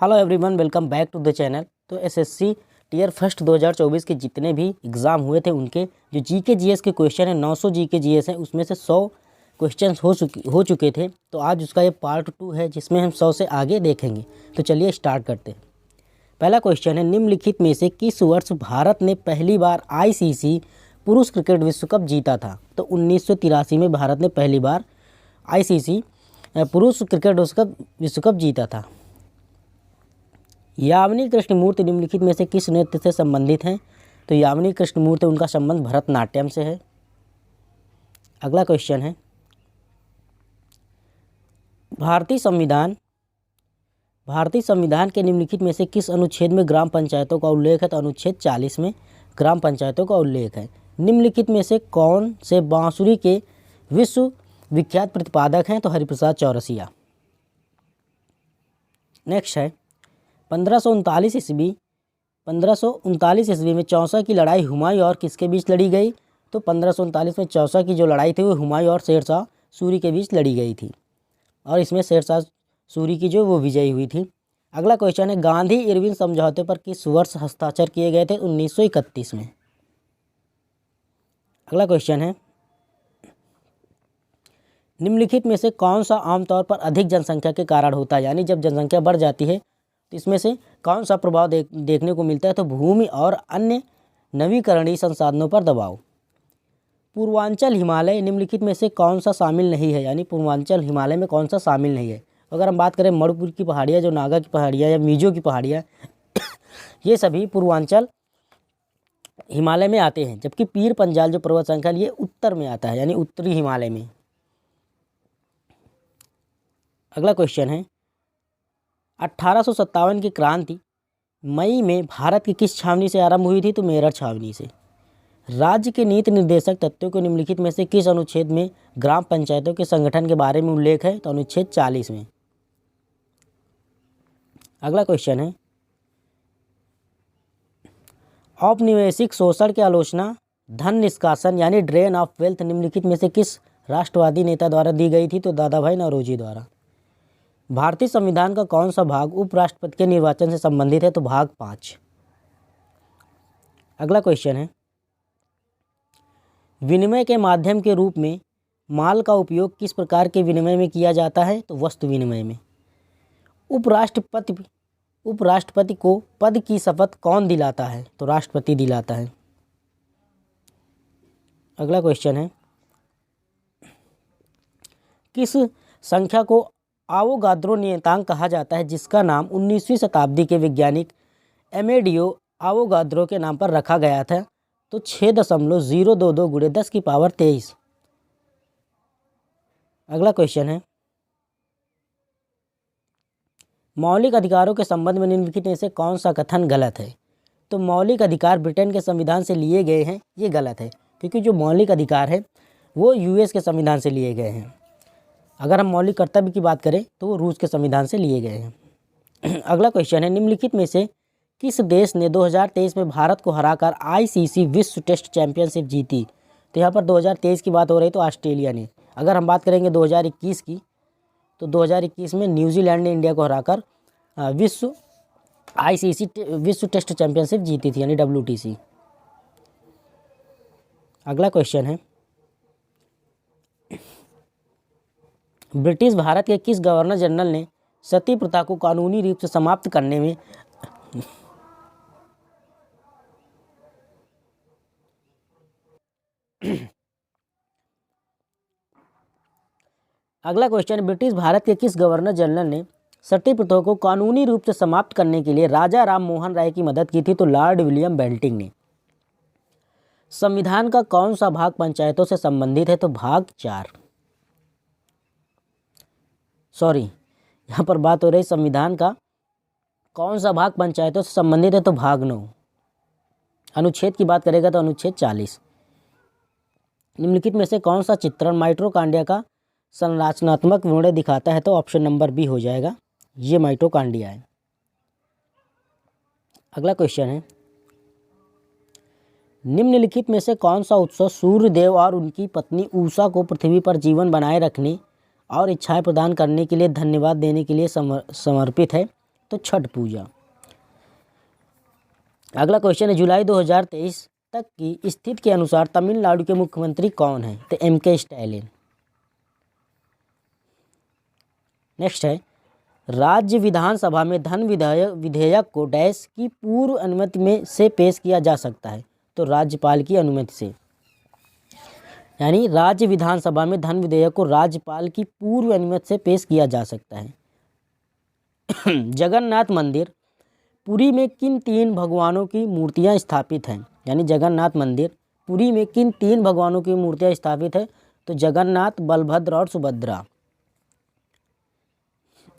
Hello everyone, welcome back to the channel. तो SSC tier first 2024 के जितने भी एग्ज़ाम हुए थे उनके जो जीके जीएस के क्वेश्चन है 900 जीके जीएस है, उसमें से 100 क्वेश्चंस हो चुके थे। तो आज उसका ये पार्ट 2 है जिसमें हम 100 से आगे देखेंगे। तो चलिए स्टार्ट करते हैं। पहला क्वेश्चन है, निम्नलिखित में से किस वर्ष भारत ने पहली बार आईसीसी पुरुष क्रिकेट विश्व कप जीता था? तो 1983 में भारत ने पहली बार आईसीसी पुरुष क्रिकेट विश्व कप जीता था। यामिनी कृष्णमूर्ति निम्नलिखित में से किस नृत्य से संबंधित हैं? तो यामिनी कृष्णमूर्ति, उनका संबंध भरतनाट्यम से है। अगला क्वेश्चन है, भारतीय संविधान के निम्नलिखित में से किस अनुच्छेद में ग्राम पंचायतों का उल्लेख है? तो अनुच्छेद 40 में ग्राम पंचायतों का उल्लेख है। निम्नलिखित में से कौन से बांसुरी के विश्व विख्यात प्रतिपादक हैं? तो हरिप्रसाद चौरसिया। नेक्स्ट है, 1539 ईस्वी में चौसा की लड़ाई हुमायूं और किसके बीच लड़ी गई? तो 1539 में चौसा की जो लड़ाई थी वो हुमायूं और शेरशाह सूरी के बीच लड़ी गई थी और इसमें शेरशाह सूरी की जो वो विजयी हुई थी। अगला क्वेश्चन है, गांधी इरविन समझौते पर किस वर्ष हस्ताक्षर किए गए थे? 1931 में। अगला क्वेश्चन है, निम्नलिखित में से कौन सा आमतौर पर अधिक जनसंख्या के कारण होता है? यानी जब जनसंख्या बढ़ जाती है तो इसमें से कौन सा प्रभाव देखने को मिलता है? तो भूमि और अन्य नवीकरणीय संसाधनों पर दबाव। पूर्वांचल हिमालय निम्नलिखित में से कौन सा शामिल नहीं है? यानी पूर्वांचल हिमालय में कौन सा शामिल नहीं है? अगर हम बात करें मणिपुर की पहाड़ियाँ, जो नागा की पहाड़ियाँ या मिजो की पहाड़ियाँ ये सभी पूर्वांचल हिमालय में आते हैं, जबकि पीर पंजाल जो पर्वत श्रृंखला ये उत्तर में आता है, यानी उत्तरी हिमालय में। अगला क्वेश्चन है, 1857 की क्रांति मई में भारत की किस छावनी से आरंभ हुई थी? तो मेरठ छावनी से। राज्य के नीति निर्देशक तत्वों को निम्नलिखित में से किस अनुच्छेद में ग्राम पंचायतों के संगठन के बारे में उल्लेख है? तो अनुच्छेद 40 में। अगला क्वेश्चन है, औपनिवेशिक शोषण की आलोचना धन निष्कासन यानी ड्रेन ऑफ वेल्थ निम्नलिखित में से किस राष्ट्रवादी नेता द्वारा दी गई थी? तो दादा भाई नौरोजी द्वारा। भारतीय संविधान का कौन सा भाग उपराष्ट्रपति के निर्वाचन से संबंधित है? तो भाग 5। अगला क्वेश्चन है, विनिमय के माध्यम के रूप में माल का उपयोग किस प्रकार के विनिमय में किया जाता है? तो वस्तु विनिमय में। उपराष्ट्रपति को पद की शपथ कौन दिलाता है? तो राष्ट्रपति दिलाता है। अगला क्वेश्चन है, किस संख्या को आवोगाद्रो नियतांक कहा जाता है, जिसका नाम 19वीं शताब्दी के वैज्ञानिक एमेडियो आवोगाद्रो के नाम पर रखा गया था? तो 6.022 × 10⁻23। अगला क्वेश्चन है, मौलिक अधिकारों के संबंध में निम्नलिखित में से कौन सा कथन गलत है? तो मौलिक अधिकार ब्रिटेन के संविधान से लिए गए हैं, ये गलत है, क्योंकि जो मौलिक अधिकार है वो यूएस के संविधान से लिए गए हैं। अगर हम मौलिक कर्तव्य की बात करें तो वो रूस के संविधान से लिए गए हैं। अगला क्वेश्चन है, निम्नलिखित में से किस देश ने 2023 में भारत को हराकर आईसीसी विश्व टेस्ट चैंपियनशिप जीती? तो यहाँ पर 2023 की बात हो रही तो ऑस्ट्रेलिया ने। अगर हम बात करेंगे 2021 की, तो 2021 में न्यूजीलैंड ने इंडिया को हराकर आईसीसी विश्व टेस्ट चैंपियनशिप जीती थी, यानी WTC। अगला क्वेश्चन है, ब्रिटिश भारत के किस गवर्नर जनरल ने सती प्रथा को कानूनी रूप से समाप्त करने में अगला क्वेश्चन, ब्रिटिश भारत के किस गवर्नर जनरल ने सती प्रथा को कानूनी रूप से समाप्त करने के लिए राजा राम मोहन राय की मदद की थी? तो लॉर्ड विलियम बेंटिंग ने। संविधान का कौन सा भाग पंचायतों से संबंधित है? तो भाग 4। यहाँ पर बात हो रही संविधान का कौन सा भाग पंचायतों से संबंधित है? तो भाग 9। अनुच्छेद की बात करेगा तो अनुच्छेद 40। निम्नलिखित में से कौन सा चित्रण माइटोकॉन्ड्रिया का संरचनात्मक विवरण दिखाता है? तो ऑप्शन नंबर बी हो जाएगा, ये माइटोकॉन्ड्रिया है। अगला क्वेश्चन है, निम्नलिखित में से कौन सा उत्सव सूर्यदेव और उनकी पत्नी उषा को पृथ्वी पर जीवन बनाए रखने और इच्छाएं प्रदान करने के लिए धन्यवाद देने के लिए समर्पित है? तो छठ पूजा। अगला क्वेश्चन है, जुलाई 2023 तक की स्थिति के अनुसार तमिलनाडु के मुख्यमंत्री कौन है? तो एम.के. स्टालिन। नेक्स्ट है, राज्य विधानसभा में धन विधेयक को डैश की पूर्व अनुमति में से पेश किया जा सकता है? तो राज्यपाल की अनुमति से। यानी राज्य विधानसभा में धन विधेयक को राज्यपाल की पूर्व अनुमति से पेश किया जा सकता है। जगन्नाथ मंदिर पुरी में किन 3 भगवानों की मूर्तियां स्थापित हैं? यानी जगन्नाथ मंदिर पुरी में किन 3 भगवानों की मूर्तियां स्थापित है? तो जगन्नाथ, बलभद्र और सुभद्रा।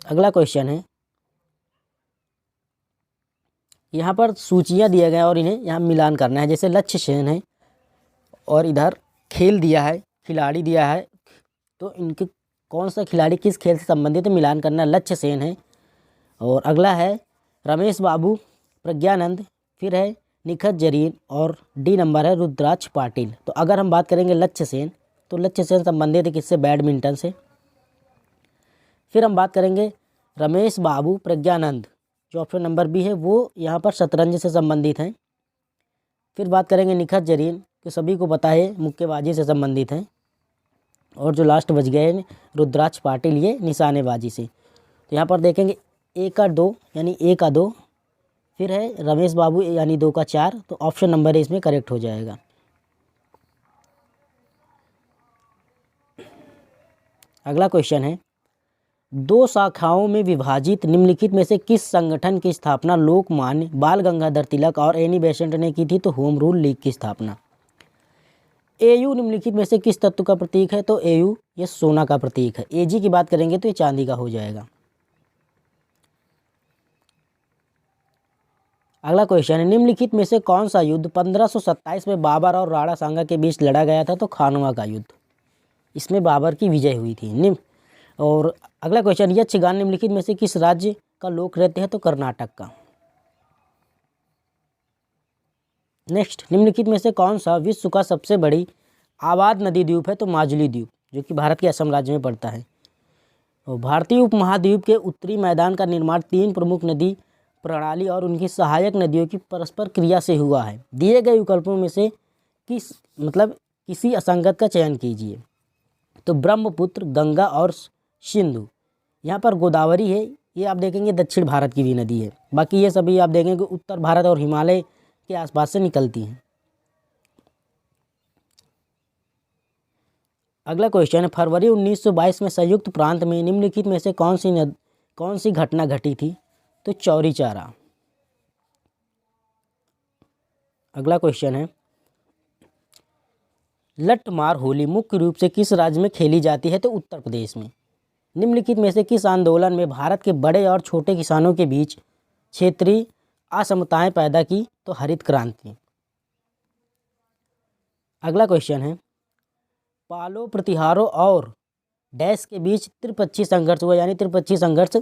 अगला क्वेश्चन है, यहाँ पर सूचियाँ दिए गए और इन्हें यहाँ मिलान करना है। जैसे लक्ष्य सेन है और इधर खेल दिया है, खिलाड़ी दिया है, तो इनके कौन सा खिलाड़ी किस खेल से संबंधित है मिलान करना। लक्ष्य सेन है। और अगला है रमेश बाबू, प्रज्ञानंद, फिर है निखत जरीन और डी नंबर है रुद्राक्ष पाटिल। तो अगर हम बात करेंगे लक्ष्य सेन, तो लक्ष्य सेन संबंधित है किससे? बैडमिंटन से। फिर हम बात करेंगे रमेश बाबू, प्रज्ञानंद, जो ऑप्शन नंबर बी है वो यहाँ पर शतरंज से संबंधित हैं। फिर बात करेंगे निखत जरीन, कि सभी को पता है मुक्केबाजी से संबंधित हैं। और जो लास्ट बच गए हैं रुद्राक्ष पाटिल, ये निशानेबाजी से। तो यहाँ पर देखेंगे 1 का 2 यानी 1 का 2, फिर है रमेश बाबू यानी 2 का 4, तो ऑप्शन नंबर है इसमें करेक्ट हो जाएगा। अगला क्वेश्चन है, 2 शाखाओं में विभाजित निम्नलिखित में से किस संगठन की स्थापना लोकमान्य बाल गंगाधर तिलक और एनी बेसेंट ने की थी? तो होम रूल लीग की स्थापना। एयू निम्नलिखित में से किस तत्व का प्रतीक है? तो एयू ये सोना का प्रतीक है। एजी की बात करेंगे तो ये चांदी का हो जाएगा। अगला क्वेश्चन है, निम्नलिखित में से कौन सा युद्ध 1527 में बाबर और राणा सांगा के बीच लड़ा गया था? तो खानवा का युद्ध। इसमें बाबर की विजय हुई थी। और अगला क्वेश्चन, यक्षगान निम्नलिखित में से किस राज्य का लोक नृत्य है? तो कर्नाटक का। नेक्स्ट, निम्नलिखित में से कौन सा विश्व का सबसे बड़ी आबाद नदी द्वीप है? तो माजुली द्वीप, जो कि भारत के असम राज्य में पड़ता है। और भारतीय उपमहाद्वीप के उत्तरी मैदान का निर्माण 3 प्रमुख नदी प्रणाली और उनकी सहायक नदियों की परस्पर क्रिया से हुआ है। दिए गए विकल्पों में से किसी असंगत का चयन कीजिए। तो ब्रह्मपुत्र, गंगा और सिंधु। यहाँ पर गोदावरी है, ये आप देखेंगे दक्षिण भारत की भी नदी है। बाकी ये सभी आप देखेंगे उत्तर भारत और हिमालय के आसपास से निकलती हैं। अगला क्वेश्चन है, फरवरी 1922 में संयुक्त प्रांत में निम्नलिखित में से कौन सी घटना घटी थी? तो चौरी चौरा। अगला क्वेश्चन है, लट्ठमार होली मुख्य रूप से किस राज्य में खेली जाती है? तो उत्तर प्रदेश में। निम्नलिखित में से किस आंदोलन में भारत के बड़े और छोटे किसानों के बीच क्षेत्रीय असमताएं पैदा की? तो हरित क्रांति। अगला क्वेश्चन है, पालो प्रतिहारों और डैश के बीच त्रिपक्षीय संघर्ष हुआ, यानी त्रिपक्षीय संघर्ष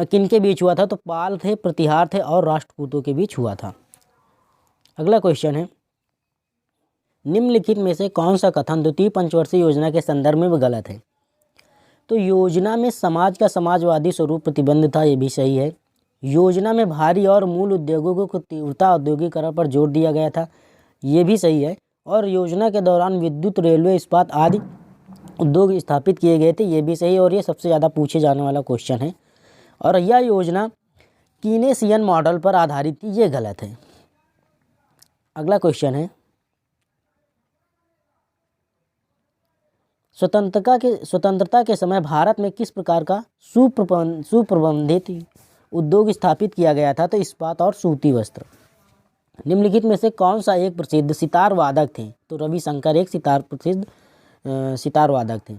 किन के बीच हुआ था? तो पाल थे, प्रतिहार थे और राष्ट्रकूटों के बीच हुआ था। अगला क्वेश्चन है, निम्नलिखित में से कौन सा कथन द्वितीय पंचवर्षीय योजना के संदर्भ में गलत है? तो योजना में समाज का समाजवादी स्वरूप प्रतिबंध था, ये भी सही है। योजना में भारी और मूल उद्योगों को तीव्रता औद्योगिकरण पर जोर दिया गया था, ये भी सही है। और योजना के दौरान विद्युत, रेलवे, इस्पात आदि उद्योग स्थापित किए गए थे, ये भी सही। और ये सबसे ज़्यादा पूछे जाने वाला क्वेश्चन है। और यह योजना कीनेसियन मॉडल पर आधारित थी, ये गलत है। अगला क्वेश्चन है, स्वतंत्रता के समय भारत में किस प्रकार का सुप्रबंधित उद्योग स्थापित किया गया था? तो इस्पात और सूती वस्त्र। निम्नलिखित में से कौन सा एक प्रसिद्ध सितार वादक थे? तो रविशंकर एक प्रसिद्ध सितार वादक थे।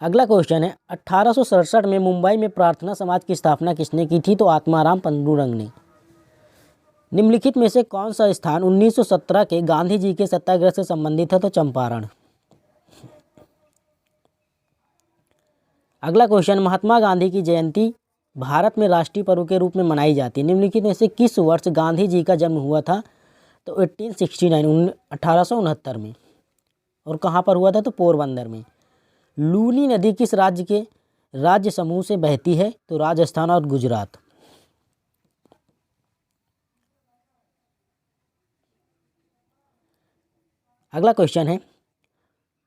अगला क्वेश्चन है, 1867 में मुंबई में प्रार्थना समाज की स्थापना किसने की थी? तो आत्माराम पंडुरंग ने। निम्नलिखित में से कौन सा स्थान 1917 के गांधी जी के सत्याग्रह से संबंधित है? तो चंपारण। अगला क्वेश्चन, महात्मा गांधी की जयंती भारत में राष्ट्रीय पर्व के रूप में मनाई जाती है। निम्नलिखित में से किस वर्ष गांधी जी का जन्म हुआ था? तो 1869 में। और कहाँ पर हुआ था? तो पोरबंदर में। लूनी नदी किस राज्य के राज्य समूह से बहती है? तो राजस्थान और गुजरात। अगला क्वेश्चन है,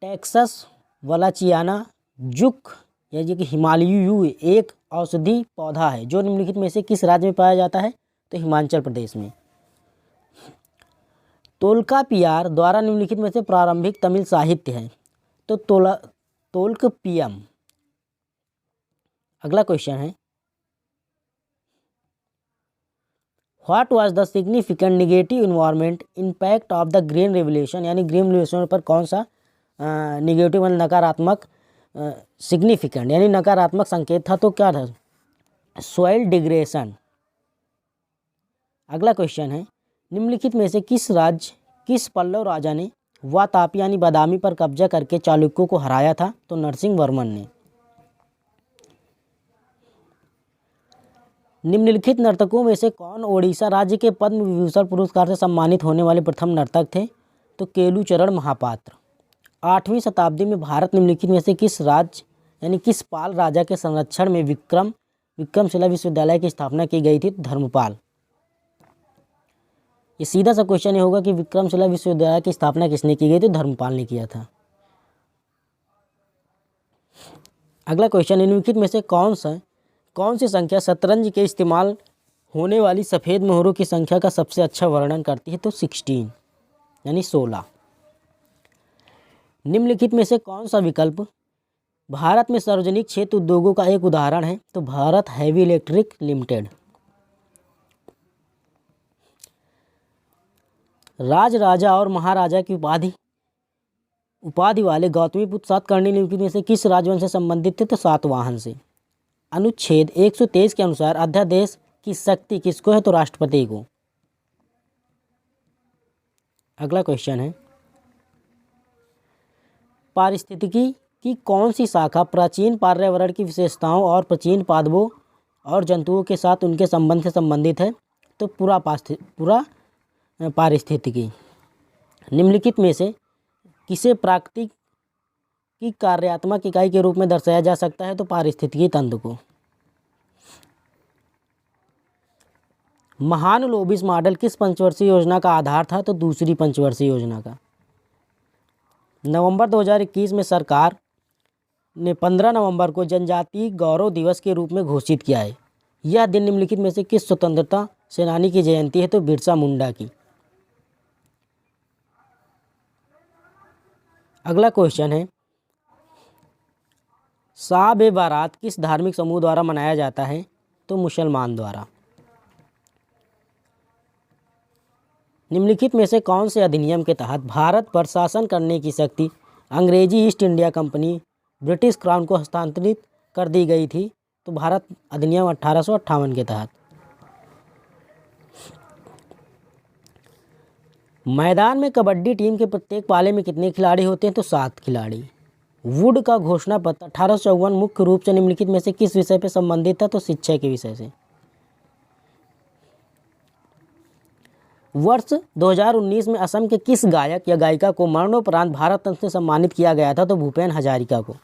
टेक्सास वलाचियाना जुक यानी कि हिमालयी यू एक औषधि पौधा है जो निम्नलिखित में से किस राज्य में पाया जाता है? तो हिमाचल प्रदेश में। तोल्कापियार द्वारा निम्नलिखित में से प्रारंभिक तमिल साहित्य है? तो तोल्कापियम। अगला क्वेश्चन है, what was the significant negative environment impact of the green revolution, यानी ग्रीन रेवोल्यूशन पर कौन सा निगेटिव नकारात्मक सिग्निफिकेंट यानी नकारात्मक संकेत था? तो क्या था? Soil degradation. अगला क्वेश्चन है, निम्नलिखित में से किस पल्लव राजा ने वातापी यानी बादामी पर कब्जा करके चालुक्यों को हराया था? तो नरसिंह वर्मन ने। निम्नलिखित नर्तकों में से कौन ओडिशा राज्य के पद्म विभूषण पुरस्कार से सम्मानित होने वाले प्रथम नर्तक थे? तो केलुचरण महापात्र। 8वीं शताब्दी में भारत निम्नलिखित में से किस राज्य यानी किस पाल राजा के संरक्षण में विक्रमशिला विश्वविद्यालय की स्थापना की गई थी? धर्मपाल। ये सीधा सा क्वेश्चन ये होगा कि विक्रमशिला विश्वविद्यालय की स्थापना किसने की गई? तो धर्मपाल ने किया था। अगला क्वेश्चन, निम्नलिखित में से कौन सी संख्या शतरंज के इस्तेमाल होने वाली सफ़ेद मोहरों की संख्या का सबसे अच्छा वर्णन करती है? तो 16 यानी 16। निम्नलिखित में से कौन सा विकल्प भारत में सार्वजनिक क्षेत्र उद्योगों का एक उदाहरण है? तो भारत हैवी इलेक्ट्रिक लिमिटेड। राजा और महाराजा की उपाधि वाले गौतमीपुत्र सातकर्णी निम्नलिखित में से किस राजवंश से संबंधित थे? तो सातवाहन से। अनुच्छेद 123 के अनुसार अध्यादेश की शक्ति किसको है? तो राष्ट्रपति को। अगला क्वेश्चन है, पारिस्थितिकी की कौन सी शाखा प्राचीन पर्यावरण की विशेषताओं और प्राचीन पादपों और जंतुओं के साथ उनके संबंध से संबंधित है? तो पूरा पारिस्थितिकी। निम्नलिखित में से किसे प्राकृतिक की कार्यात्मक इकाई के रूप में दर्शाया जा सकता है? तो पारिस्थितिकी तंत्र को। महानुलोबिस मॉडल किस पंचवर्षीय योजना का आधार था? तो दूसरी पंचवर्षीय योजना का। नवंबर 2021 में सरकार ने 15 नवंबर को जनजातीय गौरव दिवस के रूप में घोषित किया है। यह दिन निम्नलिखित में से किस स्वतंत्रता सेनानी की जयंती है? तो बिरसा मुंडा की। अगला क्वेश्चन है, साब बारात किस धार्मिक समूह द्वारा मनाया जाता है? तो मुसलमान द्वारा। निम्नलिखित में से कौन से अधिनियम के तहत भारत पर शासन करने की शक्ति अंग्रेजी east India company British crown को हस्तांतरित कर दी गई थी? तो भारत अधिनियम 1858 के तहत। मैदान में कबड्डी टीम के प्रत्येक पाले में कितने खिलाड़ी होते हैं? तो 7 खिलाड़ी। वुड का घोषणा पत्र 1854 मुख्य रूप से निम्नलिखित में से किस विषय पर संबंधित था? तो शिक्षा के विषय से। वर्ष 2019 में असम के किस गायक या गायिका को मरणोपरांत भारत रत्न से सम्मानित किया गया था? तो भूपेन हजारिका को।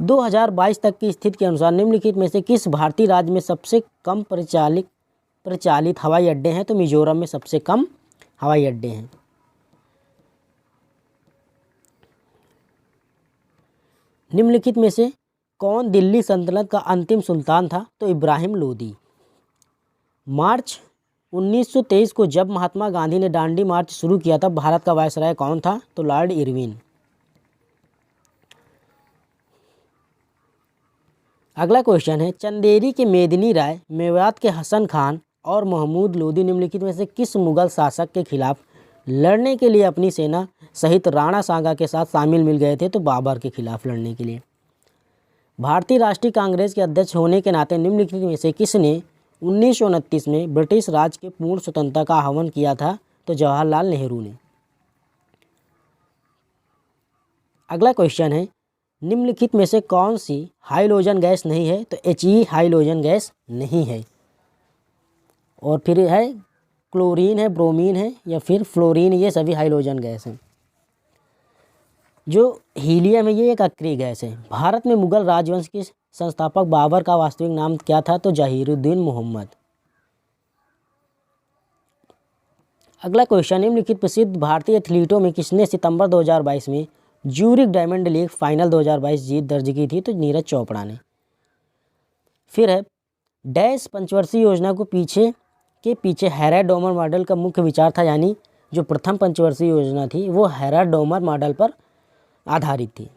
2022 तक की स्थिति के अनुसार निम्नलिखित में से किस भारतीय राज्य में सबसे कम प्रचालित हवाई अड्डे हैं? तो मिजोरम में सबसे कम हवाई अड्डे हैं। निम्नलिखित में से कौन दिल्ली सल्तनत का अंतिम सुल्तान था? तो इब्राहिम लोदी। मार्च 1923 को जब महात्मा गांधी ने दांडी मार्च शुरू किया तब भारत का वायसराय कौन था? तो लॉर्ड इरविन। अगला क्वेश्चन है, चंदेरी के मेदिनी राय, मेवात के हसन खान और महमूद लोदी निम्नलिखित में से किस मुगल शासक के खिलाफ लड़ने के लिए अपनी सेना सहित राणा सांगा के साथ मिल गए थे? तो बाबर के खिलाफ लड़ने के लिए। भारतीय राष्ट्रीय कांग्रेस के अध्यक्ष होने के नाते निम्नलिखित में से किसने 1929 में ब्रिटिश राज के पूर्ण स्वतंत्रता का आह्वान किया था? तो जवाहरलाल नेहरू ने। अगला क्वेश्चन है, निम्नलिखित में से कौन सी हाइड्रोजन गैस नहीं है? तो He हाइड्रोजन गैस नहीं है। और फिर है क्लोरीन है, ब्रोमीन है या फिर फ्लोरीन, ये सभी हाइड्रोजन गैस हैं। जो हीलियम है ये एक अक्रिय गैस है। भारत में मुगल राजवंश के संस्थापक बाबर का वास्तविक नाम क्या था? तो जहीरुद्दीन मोहम्मद। अगला क्वेश्चन, निम्नलिखित प्रसिद्ध भारतीय एथलीटों में किसने सितंबर 2022 में ज्यूरिख डायमंड लीग फाइनल 2022 जीत दर्ज की थी? तो नीरज चोपड़ा ने। फिर है, डैश पंचवर्षीय योजना को पीछे हैराल्ड डोमर मॉडल का मुख्य विचार था, यानी जो प्रथम पंचवर्षीय योजना थी वो हैराल्ड डोमर मॉडल पर आधारित थी।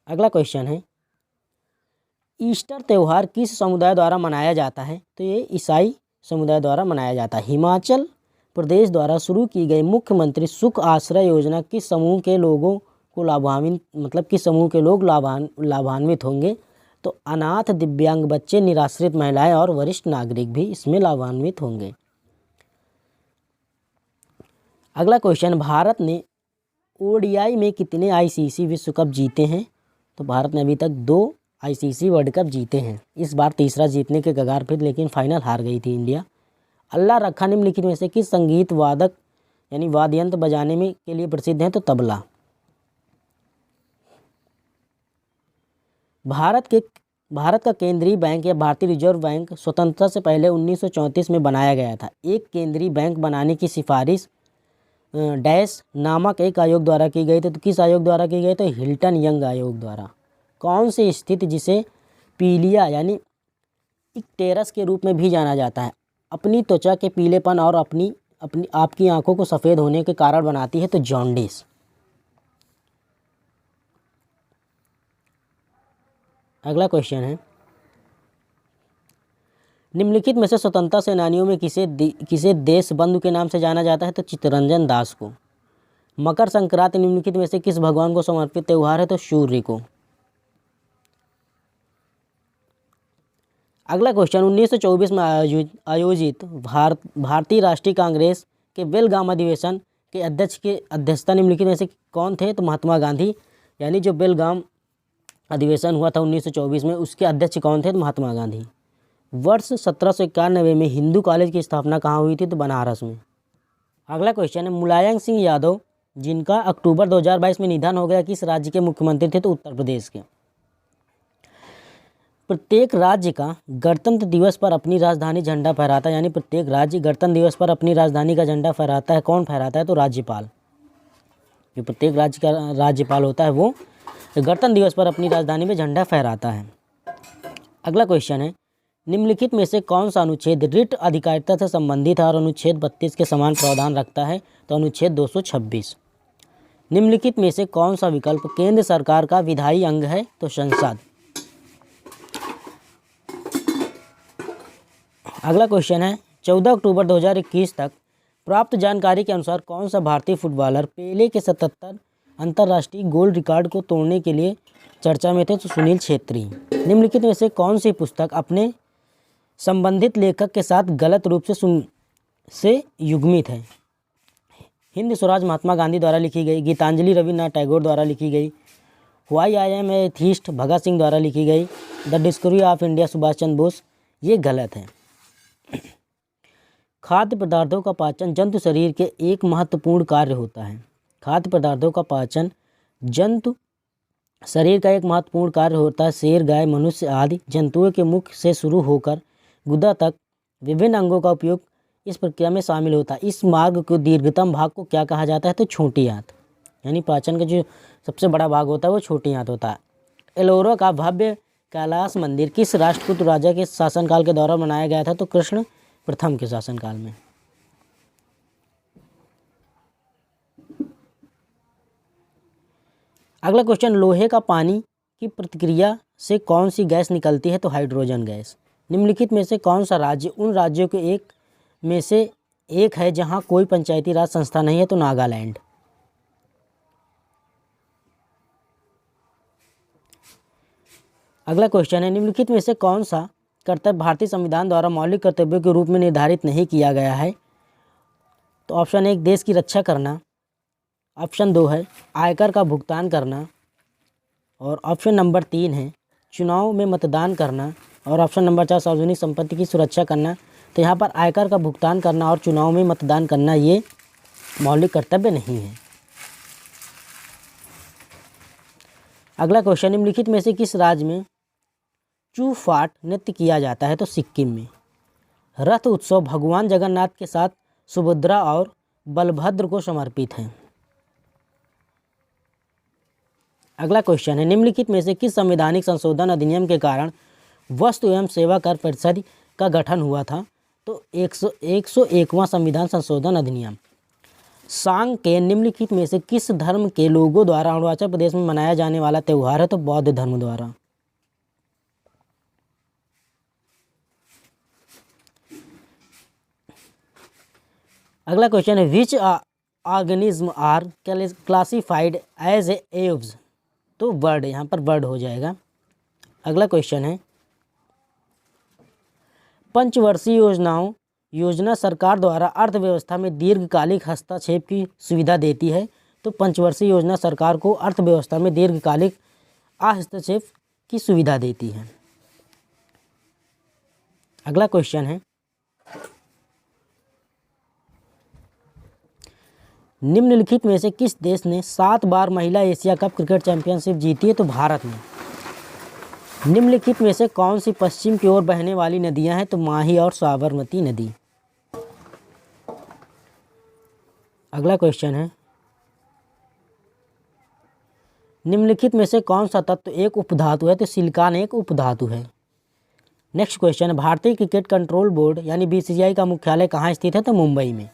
अगला क्वेश्चन है, ईस्टर त्यौहार किस समुदाय द्वारा मनाया जाता है? तो ये ईसाई समुदाय द्वारा मनाया जाता है। हिमाचल प्रदेश द्वारा शुरू की गई मुख्यमंत्री सुख आश्रय योजना किस समूह के लोगों को किस समूह के लोग लाभान्वित होंगे? तो अनाथ, दिव्यांग बच्चे, निराश्रित महिलाएं और वरिष्ठ नागरिक भी इसमें लाभान्वित होंगे। अगला क्वेश्चन, भारत ने ओडीआई में कितने आईसीसी विश्व कप जीते हैं? तो भारत ने अभी तक 2 आईसीसी वर्ल्ड कप जीते हैं। इस बार तीसरा जीतने के कगार पर, लेकिन फाइनल हार गई थी इंडिया। अल्लाह रखा निम्नलिखित में से किस संगीत वादक यानी वाद्य यंत्र बजाने में के लिए प्रसिद्ध है? तो तबला। भारत का केंद्रीय बैंक या भारतीय रिजर्व बैंक स्वतंत्रता से पहले 1934 में बनाया गया था। एक केंद्रीय बैंक बनाने की सिफारिश डैश नामक एक आयोग द्वारा की गई थी। तो किस आयोग द्वारा की गई? तो हिल्टन यंग आयोग द्वारा। कौन सी स्थिति जिसे पीलिया यानी इक्टेरस के रूप में भी जाना जाता है, अपनी त्वचा के पीलेपन और आपकी आंखों को सफ़ेद होने के कारण बनाती है? तो जॉन्डिस। अगला क्वेश्चन है, निम्नलिखित में से स्वतंत्रता सेनानियों में किसे देशबंधु के नाम से जाना जाता है? तो चित्तरंजन दास को। मकर संक्रांति निम्नलिखित में से किस भगवान को समर्पित त्यौहार है? तो सूर्य को। अगला क्वेश्चन, 1924 में आयोजित भारतीय राष्ट्रीय कांग्रेस के बेलगाम अधिवेशन के अध्यक्ष की अध्यक्षता निम्नलिखित में से कौन थे? तो महात्मा गांधी। यानी जो बेलगाम अधिवेशन हुआ था 1924 में, उसके अध्यक्ष कौन थे? तो महात्मा गांधी। वर्ष 1791 में हिंदू कॉलेज की स्थापना कहाँ हुई थी? तो बनारस में। अगला क्वेश्चन है, मुलायम सिंह यादव जिनका अक्टूबर 2022 में निधन हो गया, किस राज्य के मुख्यमंत्री थे? तो उत्तर प्रदेश के। प्रत्येक राज्य का गणतंत्र दिवस पर अपनी राजधानी झंडा फहराता है, यानी प्रत्येक राज्य गणतंत्र दिवस पर अपनी राजधानी का झंडा फहराता है। कौन फहराता है? तो राज्यपाल। जो प्रत्येक राज्य का राज्यपाल होता है वो गणतंत्र दिवस पर अपनी राजधानी में झंडा फहराता है। अगला क्वेश्चन है, निम्नलिखित में से कौन सा अनुच्छेद रिट अधिकारिता से संबंधित है और अनुच्छेद 32 के समान प्रावधान रखता है? तो अनुच्छेद 226। निम्नलिखित में से कौन सा विकल्प केंद्र सरकार का विधायी अंग है? तो संसद। अगला क्वेश्चन है, 14 अक्टूबर 2021 तक प्राप्त जानकारी के अनुसार कौन सा भारतीय फुटबॉलर पेले के 77 अंतर्राष्ट्रीय गोल रिकॉर्ड को तोड़ने के लिए चर्चा में थे? तो सुनील छेत्री। निम्नलिखित में से कौन सी पुस्तक अपने संबंधित लेखक के साथ गलत रूप से युग्मित है? हिंद स्वराज महात्मा गांधी द्वारा लिखी गई, गीतांजलि रविन्द्रनाथ टैगोर द्वारा लिखी गई, why I am a atheist Bhagat Singh द्वारा लिखी गई, the discovery of India Subhash Chandra Bose. ये गलत है। खाद्य पदार्थों का पाचन जंतु शरीर के एक महत्वपूर्ण कार्य होता है। खाद्य पदार्थों का पाचन जंतु शरीर का एक महत्वपूर्ण कार्य होता है। शेर, गाय, मनुष्य आदि जंतुओं के मुख से शुरू होकर गुदा तक विभिन्न अंगों का उपयोग इस प्रक्रिया में शामिल होता है। इस मार्ग को दीर्घतम भाग को क्या कहा जाता है? तो छोटी आंत। यानी पाचन का जो सबसे बड़ा भाग होता है वो छोटी आंत होता है। एलोरा का भव्य कैलाश मंदिर किस राष्ट्रकूट राजा के शासनकाल के दौरान बनाया गया था? तो कृष्ण प्रथम के शासनकाल में। अगला क्वेश्चन, लोहे का पानी की प्रतिक्रिया से कौन सी गैस निकलती है? तो हाइड्रोजन गैस। निम्नलिखित में से कौन सा राज्य उन राज्यों के एक में से एक है जहां कोई पंचायती राज संस्था नहीं है? तो नागालैंड। अगला क्वेश्चन है, निम्नलिखित में से कौन सा कर्तव्य भारतीय संविधान द्वारा मौलिक कर्तव्यों के रूप में निर्धारित नहीं किया गया है? तो ऑप्शन 1 देश की रक्षा करना, ऑप्शन 2 है आयकर का भुगतान करना, और ऑप्शन नंबर 3 है चुनाव में मतदान करना, और ऑप्शन नंबर 4 सार्वजनिक संपत्ति की सुरक्षा करना। तो यहाँ पर आयकर का भुगतान करना और चुनाव में मतदान करना ये मौलिक कर्तव्य नहीं है। अगला क्वेश्चन, निम्नलिखित में से किस राज्य में चू फाट नृत्य किया जाता है? तो सिक्किम में। रथ उत्सव भगवान जगन्नाथ के साथ सुभद्रा और बलभद्र को समर्पित है। अगला क्वेश्चन है, निम्नलिखित में से किस संवैधानिक संशोधन अधिनियम के कारण वस्तु एवं सेवा कर परिषद का गठन हुआ था? तो 101वां संविधान संशोधन अधिनियम। सांग के निम्नलिखित में से किस धर्म के लोगों द्वारा अरुणाचल प्रदेश में मनाया जाने वाला त्यौहार है? तो बौद्ध धर्म द्वारा। अगला क्वेश्चन है, which organism are classified as aves? तो बर्ड, यहाँ पर बर्ड हो जाएगा। अगला क्वेश्चन है, पंचवर्षीय योजना सरकार द्वारा अर्थव्यवस्था में दीर्घकालिक हस्तक्षेप की सुविधा देती है। तो पंचवर्षीय योजना सरकार को अर्थव्यवस्था में दीर्घकालिक हस्तक्षेप की सुविधा देती है। अगला क्वेश्चन है, निम्नलिखित में से किस देश ने 7 बार महिला एशिया कप क्रिकेट चैंपियनशिप जीती है? तो भारत ने। निम्नलिखित में से कौन सी पश्चिम की ओर बहने वाली नदियां हैं? तो माही और साबरमती नदी। अगला क्वेश्चन है, निम्नलिखित में से कौन सा तत्व एक उपधातु है? तो सिलिकॉन एक उपधातु है। नेक्स्ट क्वेश्चन है, भारतीय क्रिकेट कंट्रोल बोर्ड यानी बीसीसीआई का मुख्यालय कहाँ स्थित है? तो मुंबई में।